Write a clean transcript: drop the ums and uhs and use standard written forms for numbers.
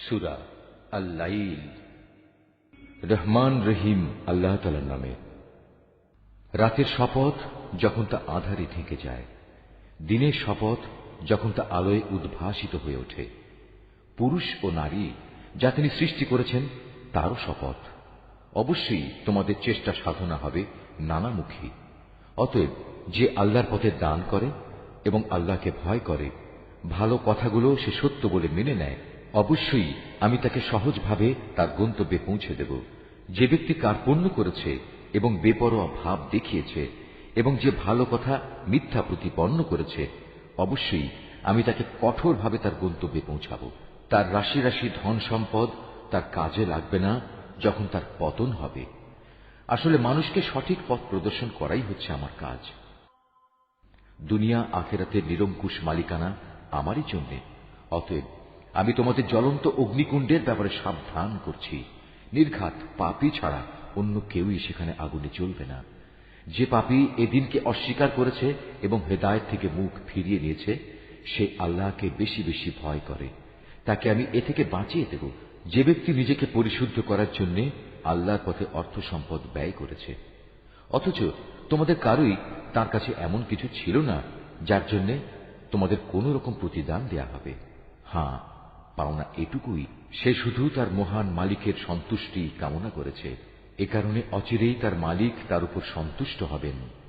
সূরা আল-লাইল। রহমান রহিম আল্লাহ তাআলার নামে। রাতের শপথ যখন তা আঁধারে ঢেকে যায়, দিনের শপথ যখন তা আলোয় উদ্ভাসিত হয়ে ওঠে, পুরুষ ও নারী যা তিনি সৃষ্টি করেছেন তারও শপথ। অবশ্যই তোমাদের চেষ্টা সাধনা হবে নানামুখী। অতএব যে আল্লাহর পথে দান করে এবং আল্লাহকে ভয় করে, ভালো কথাগুলো সে সত্য বলে মেনে নেয়, অবশ্যই আমি তাকে সহজভাবে তার গন্তব্যে পৌঁছে দেব। যে ব্যক্তি কার্পণ্য করেছে এবং বেপরোয়া ভাব দেখিয়েছে এবং যে ভালো কথা মিথ্যা প্রতিপন্ন করেছে, অবশ্যই আমি তাকে কঠোরভাবে তার গন্তব্যে পৌঁছাব। তার রাশি রাশি ধন সম্পদ তার কাজে লাগবে না যখন তার পতন হবে। আসলে মানুষকে সঠিক পথ প্রদর্শন করাই হচ্ছে আমার কাজ। দুনিয়া আখিরাতের নিরঙ্কুশ মালিকানা আমারই জন্যে। অতএব আমি তোমাদের জ্বলন্ত অগ্নিকুণ্ডের ব্যাপারে সাবধান করছি। নির্ঘাত পাপী ছাড়া অন্য কেউই সেখানে আগুনে জ্বলবে না। যে পাপী এদিনকে অস্বীকার করেছে এবং হেদায়েত থেকে মুখ ফিরিয়ে নিয়েছে, সে আল্লাহকে বেশি বেশি ভয় করে, তাকে আমি এ থেকে বাঁচিয়ে দেব। যে ব্যক্তি নিজেকে পরিশুদ্ধ করার জন্য আল্লাহর পথে অর্থ সম্পদ ব্যয় করেছে, অথচ তোমাদের কারোই তার কাছে এমন কিছু ছিল না যার জন্য তোমাদের কোন রকম প্রতিদান দেয়া হবে। হ্যাঁ, পাওনা এটুকুই, সে শুধু তার মহান মালিকের সন্তুষ্টি কামনা করেছে। এ কারণে অচিরেই তার মালিক তার উপর সন্তুষ্ট হবেন।